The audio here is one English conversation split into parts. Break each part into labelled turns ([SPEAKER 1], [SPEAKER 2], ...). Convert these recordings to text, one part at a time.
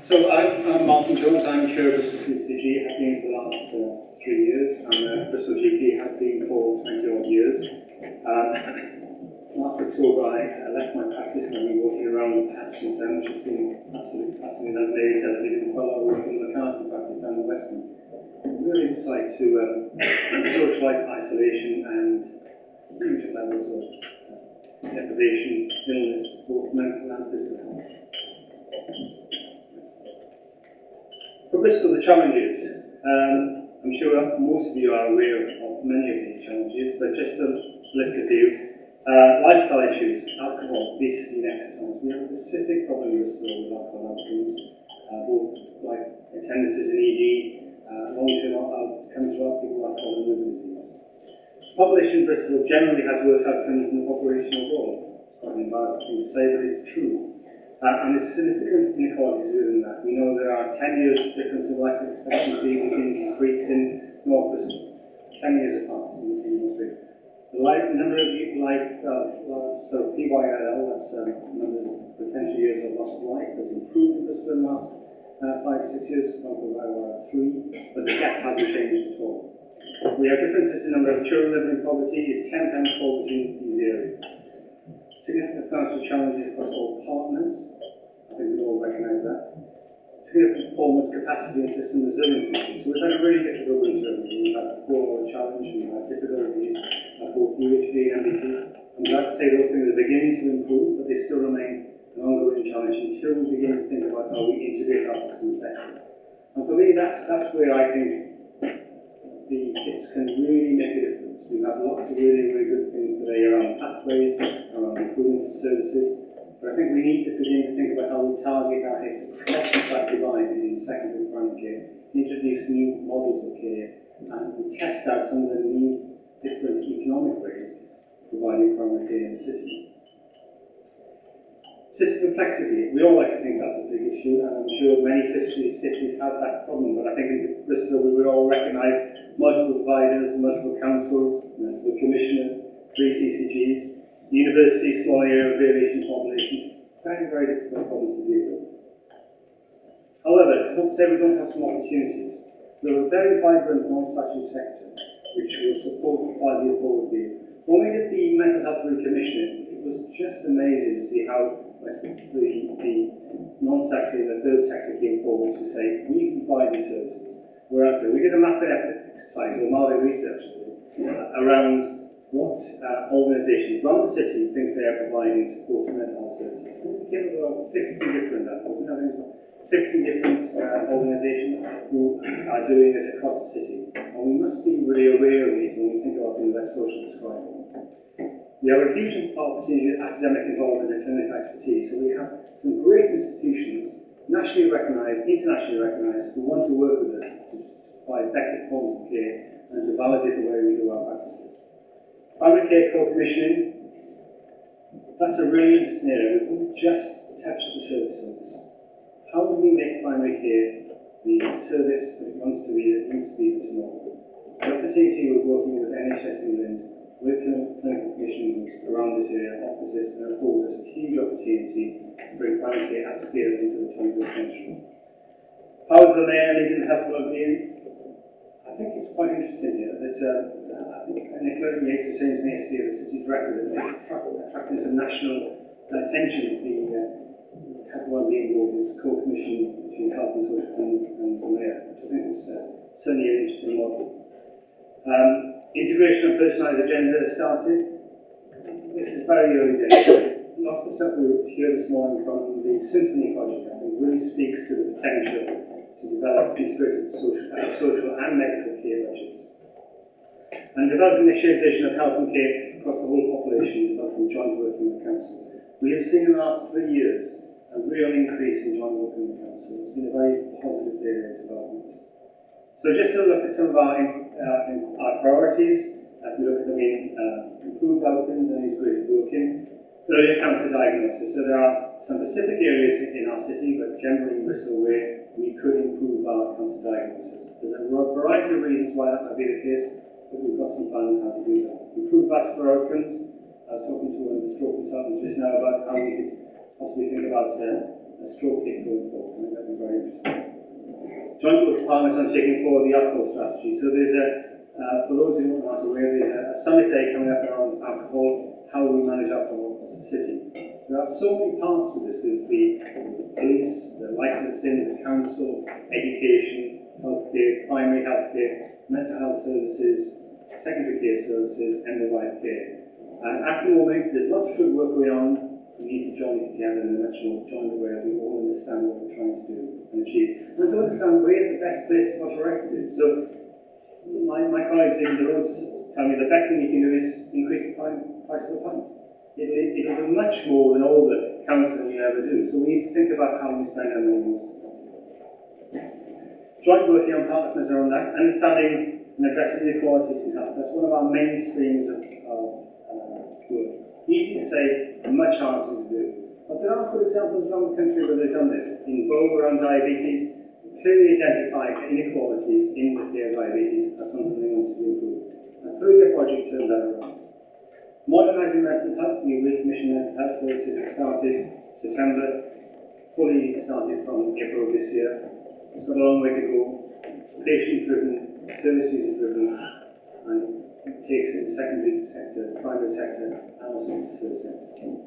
[SPEAKER 1] So I'm Martin Jones, I'm chair of Bristol CCG, have been for the last 3 years, and Bristol GP has been for 20 odd years. Last October I left my practice and I've been walking around the patch since then, which has been absolutely fascinating. As Mary said, I've been doing quite a lot of work in the maternity practice down in Western. Real insight to social life isolation and huge levels of deprivation, illness, both mental and physical health. For Bristol, the challenges. I'm sure most of you are aware of many of these challenges, but just to list a few. Lifestyle issues, alcohol, obesity and exercise. We have a specific problem in Bristol with alcohol outcomes, both like attendances in ED, long-term outcomes for people with alcohol and liver disease. Population in Bristol generally has worse outcomes than the population overall. It's quite an embarrassing thing to say, but it's true. And there's significant inequalities within that. We know there are 10 years difference in life expectancy between Crete and North Bristol, 10 years apart in the country. The number of so PYLL, that's the number of potential years of loss of life, has improved in Bristol in the last 5 to 6 years, from about 3, but the gap hasn't changed at all. We have differences in the number of children living in poverty, is 10 times poverty in these areas. Significant financial challenges across all departments. I think we all recognise that. Significant performance capacity and system resilience issues. So we've had a really difficult winter. We've had a 4-hour challenge, we've had difficulties at both UHB and MBT. I'm glad to say those things are beginning to improve, but they still remain an ongoing challenge until we begin to think about how we integrate our systems better. And for me, that's where I think the kits can really make a difference. We've had lots of really, really good things today around pathways, around improvements to services. But I think we need to begin to think about how we target our hits across that divide between secondary and primary care, introduce new models of care, and we test out some of the new different economic ways of providing primary care in the city. System complexity. We all like to think that's a big issue, and I'm sure many cities have that problem, but I think in Bristol we would all recognise multiple providers, multiple councils, multiple commissioners, 3 CCGs, university, small area of variation population. Very, very difficult problems to deal with. However, it's not to say we don't have some opportunities. We have a very vibrant non-statutory sector, which will support the 5-year forward view. When we did the mental health recommissioning, it was just amazing to see how the non-statutory and the third sector came forward to say, we can provide these services. We're out there. We did a mapping exercise, or market research, around what organisations around the city think they are providing support to mental health services. We came up with about 50 different, 50 different organisations who are doing this across the city. And we must be really aware of these when we think about things like social prescribing. We have a huge opportunity with academic involvement and clinical expertise. So we have some great institutions, nationally recognised, internationally recognised, who want to work with us to provide better forms of care and to validate the way we do our practices. Primary care co-commissioning, that's a really interesting area. We've just touched the services. How do we make primary care the service that it wants to be, that it needs to be for tomorrow? The opportunity we're working with NHS England, with clinical commissioning groups around this area, offices, and of course there's a huge opportunity to bring primary care at scale into the 21st century. How is the mayor leading health well-being? I think it's quite interesting here that Nicola Yates was saying to me yesterday, the city director, that it's attracting some national attention to the health well-being board, this co-commission between health and social and the mayor, which I think is certainly an interesting model. Integration of personalised agenda has started. This is very early days. Lots of stuff we hear this morning from the Symphony project, I think, really speaks to the potential to develop integrated social and medical care budgets. And developing a shared vision of health and care across the whole population, developing joint working with the council. We have seen in the last 3 years a real increase in joint working with the council. It's been a very positive area of development. So just to look at some of our priorities, as we look at them in improved outcomes and integrated working, earlier cancer diagnosis. So there are some specific areas in our city, but generally in Bristol, where we could improve our cancer diagnosis. There's a variety of reasons why that might be the case, but we've got some plans how to do that. Improve vascular outcomes. I was talking to one of the stroke consultants just now about how we could possibly think about a stroke kit going forward. I think that'd be very interesting. Joint with partners on taking forward the alcohol strategy. So there's for those who aren't aware, there's a summit day coming up around alcohol, how we manage alcohol across the city. There are so many parts to this. There's the police, the licensing, the council, education, healthcare, primary healthcare, mental health services, secondary care services, end of life care. At the moment, there's lots of good work going on. We need to join it together in a much more joined way. We all understand what we're trying to do and achieve. And to understand where the best place to put our effort is. So, my colleagues in the roads tell me the best thing you can do is increase the price of the pint. It'll do much more than all the counselling you ever do. So we need to think about how we spend our money. Joint working on partners around that, understanding and addressing inequalities in health. That's one of our main streams of work. Easy to say, and much harder to do. But there are good examples around the country where they've done this. In Bow around diabetes, clearly identified inequalities in the care of diabetes as something they want to improve. A 3-year project turned that around. Modernising mental health, we recommissioned mental health services that started September, fully started from April this year. It's got a long way to go. Patient-driven, services-driven, and it takes in the secondary sector, private sector, and also the third sector.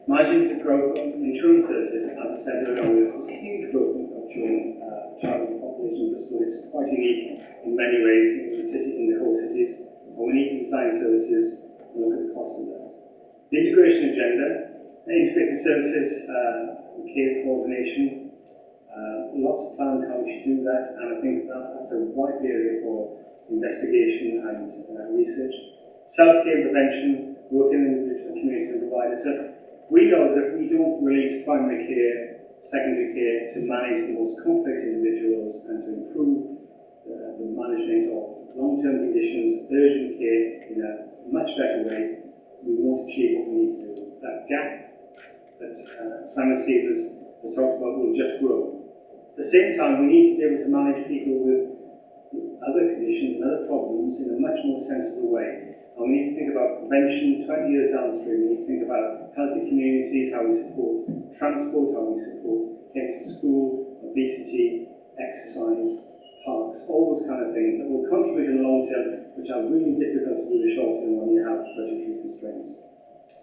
[SPEAKER 1] Margins of growth of insurance services, as I said earlier, there's a huge growth of children, child population in Bristol. It's quite unique in many ways in the city, in the core cities. And we need to design services and look at the cost of that. The integration agenda, integrated services, care coordination, lots of plans how we should do that, and I think that's a wide area for investigation and research. Self-care prevention, working in individual communities and providers. So we know that if we don't release primary care, secondary care to manage the most complex individuals and to improve the management of long-term conditions, urgent care in a much better way, we won't achieve what we need to do. That gap that Simon Stevens has talked about will just grow. At the same time, we need to be able to manage people with other conditions and other problems in a much more sensible way. And we need to think about prevention 20 years downstream. We need to think about healthy communities, how we support transport, how we support getting to school, obesity, exercise, parks, all those kind of things that will contribute in the long term, which are really difficult to do in the short term when you have budgetary constraints.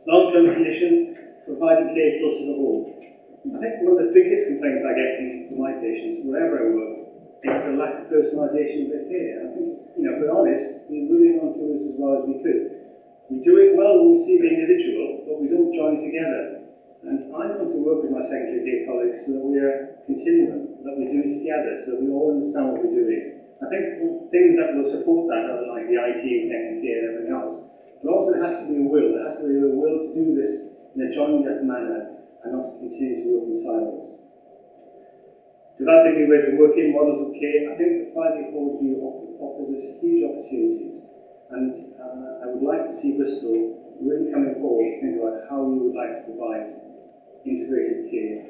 [SPEAKER 1] Long-term conditions, providing care closer to home. I think one of the biggest complaints I get from my patients, wherever I work, is the lack of personalisation of their care. I think, if we're honest, we're moving on to this as well as we could. We do it well when we see the individual, but we don't join together. And I want to work with my secondary care colleagues so that we are continuum, that we do it together, so that we all understand what we're doing. I think things that will support that are like the IT, connected care, and everything else. But also there has to be a will. There has to be a will to do this in a joined-up manner and not to continue to work in silos. Developing new ways of working, models of care. I think the 5-year forward view offers us huge opportunities. And I would like to see Bristol really coming forward to think about how we would like to provide integrated care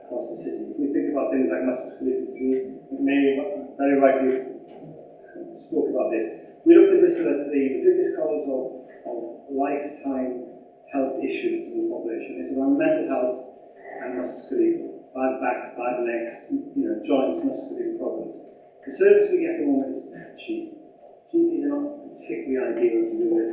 [SPEAKER 1] across the city. If we think about things like musculoskeletal disease, Mary very rightly spoke about this. We looked at Bristol as the biggest cause of lifetime health issues in the population. It's around mental health and musculoskeletal. Bad backs, bad legs, joints, musculoskeletal problems. The service we get at the moment is cheap. GPs are not particularly ideal to do this.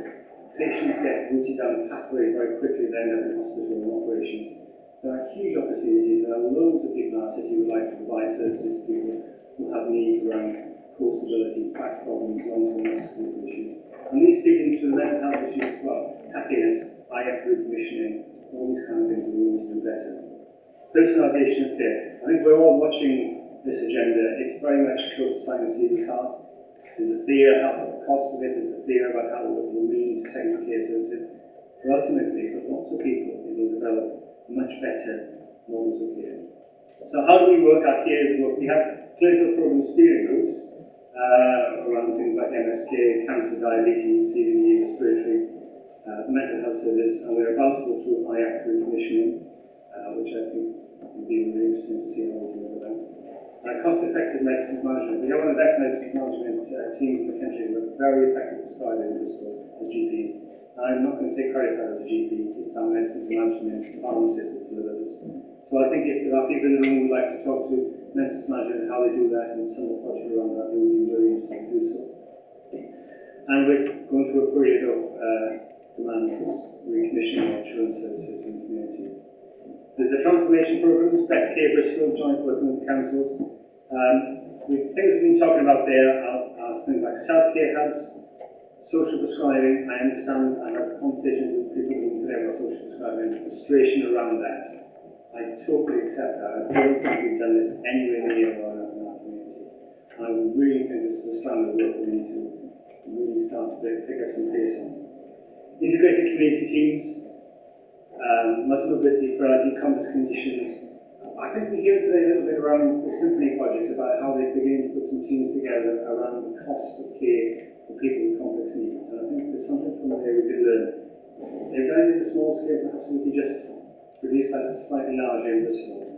[SPEAKER 1] Patients get routed down pathways very quickly, they end up in hospital and operations. There are huge opportunities. There are loads of people in our city who would like to provide services to people who have needs around core stability, back problems, long-term musculoskeletal issues. And these feed into the mental health issues as well. Happiness, IF recommissioning, all these kind of things that we need to do better. Personalisation of care. I think we're all watching this agenda. It's very much close to Simon Stevens' heart. There's a fear about the cost of it, there's a fear about how it will mean to secondary care services. But ultimately, for lots of people, it will develop much better models of care. So how do we work our care? We have clinical program steering groups around things like MSK, cancer, diabetes, CCG, respiratory, mental health service, and we're about to go through IF recommissioning, which I think will be really interesting to see how we do with that. Cost-effective medicine management. We have one of the best medicine management teams in the country. We're very effective prescribers in Bristol as GPs. And I'm not going to take credit for that as a GP. It's our medicine management pharmacist that deliver this So I think if there are people in the room who would like to talk to mental management and how they do that and some of the projects around that, they would be really interested to do so. And we're going through a period of demand for recommissioning our insurance services in the community. There's the transformation programmes, Best Care Bristol, joint working with the councils. Things we've been talking about there are things like self-care hubs, social prescribing. I understand I have conversations with people who today about social prescribing and frustration around that. I totally accept that. I don't think we've done this anywhere near in our community. And I really think this is a strand of work we need to really start to pick up some pace on. Integrated community teams, multi-mobility, frailty, complex conditions. I think we hear today a little bit around the Symphony project about how they're beginning to put some teams together around the cost of care for people with complex needs. And I think there's something from there we could learn. They've done it at a small scale, perhaps we could just produce that slightly larger in Bristol.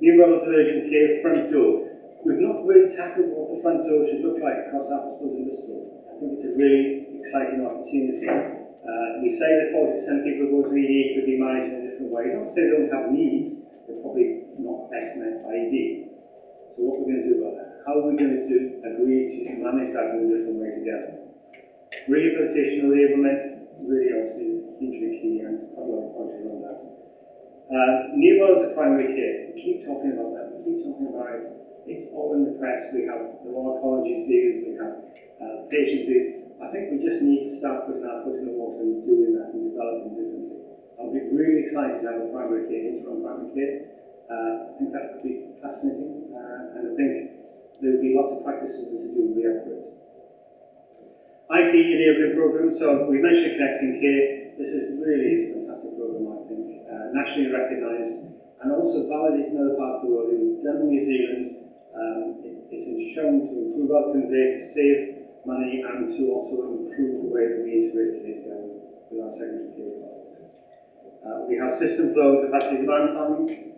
[SPEAKER 1] New models of urgent care, front door. We've not really tackled what the front door should look like across our hospitals in Bristol. I think it's a really exciting opportunity. We say that 40% of people who go to ED could be managed in a different way. Not to say they don't have needs, they're probably not best met by ED. So what are we going to do about that? How are we going to agree to manage that in a different way together? Rehabilitation and enablement, really obviously hugely key, and quite a lot of projects on that. New models of primary care. We keep talking about that. We keep talking about it. It's all in the press. We have the Royal College's views. We have patients' views. I think we just need to start putting our foot in the water and doing that and developing differently. I'll be really excited to have a primary care, interim primary care. I think that would be fascinating, and I think there will be lots of practices to do with the effort. IT enabling programs. So we mentioned Connecting Care. This is really a fantastic program, I think, nationally recognised and also validated in other parts of the world. It was done in New Zealand. It's been shown to improve outcomes there, to save money, and to also improve the way that we integrate care together with our secondary care projects. We have system flow and capacity demand planning.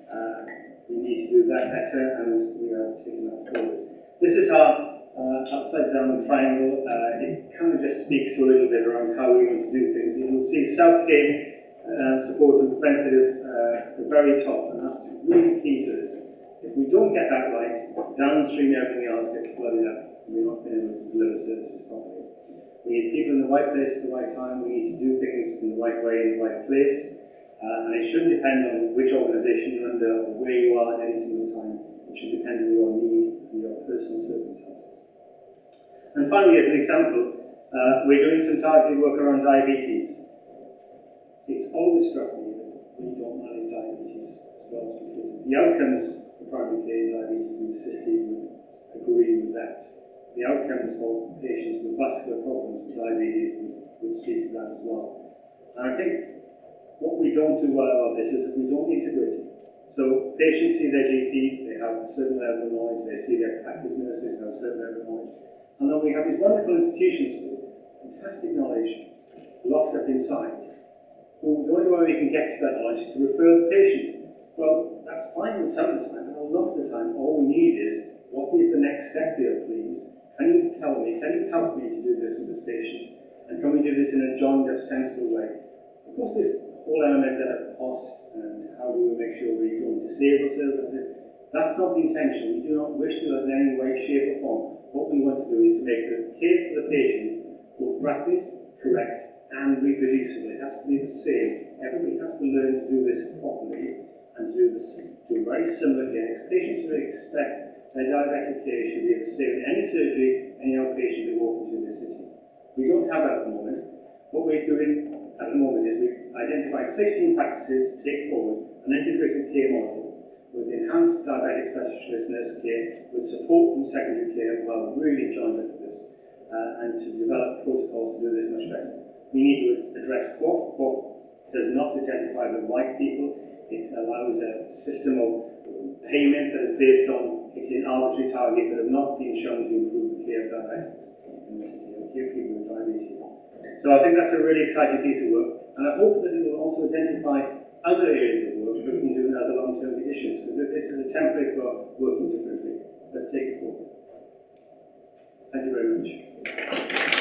[SPEAKER 1] We need to do that better, and we are taking that forward. This is our upside down triangle. It kind of just speaks to a little bit around how we want to do things. You'll see self-care, support and preventative at the very top, and that's really key to this. If we don't get that right, downstream everything else gets flooded up. We're not being able to deliver services properly. We need people in the right place at the right time. We need to do things in the right way, in the right place. And it shouldn't depend on which organisation you're under or where you are at any single time. It should depend on your needs and your personal circumstances. And finally, as an example, we're doing some targeted work around diabetes. It's always struck me that we don't manage diabetes as well as we could. The outcomes for primary care diabetes and assisted would agree with that. The outcomes for patients with vascular problems with diabetes would speak to that as well. And I think what we don't do well about this is that we don't integrate it. So patients see their GPs, they have a certain level of knowledge, they see their practice nurses, have a certain level of knowledge. And then we have these wonderful institutions with fantastic knowledge locked up inside. Well, the only way we can get to that knowledge is to refer the patient. Well, that's fine with some of the time, but a lot of the time all we need is, what is the next step here, please? Can you tell me, can you help me to do this with this patient? And can we do this in a joined up, sensible way? Of course, there's a whole element of cost and how do we make sure we don't disable services. That's not the intention. We do not wish to in any way, shape or form. What we want to do is to make the care for the patient both rapid, correct and reproducible. It has to be the same. Everybody has to learn to do this properly and do very similar care. Patients should expect their diabetic care should be the same in any surgery, any outpatient they walk into this city. We don't have that at the moment. What we're doing at the moment is we've identified 16 practices to take forward an integrated care model with enhanced diabetic specialist nurse care, with support from secondary care, while really joined up with this, and to develop protocols to do this much better. We need to address what does not identify the right people. It allows a system of payment that is based on hitting arbitrary targets that have not been shown to improve the care of diabetics in the city, or care people with diabetes. So I think that's a really exciting piece of work, and I hope that it will also identify other areas of work that we can do in other long-term conditions, because this is a template for working differently. Let's take it forward. Thank you very much.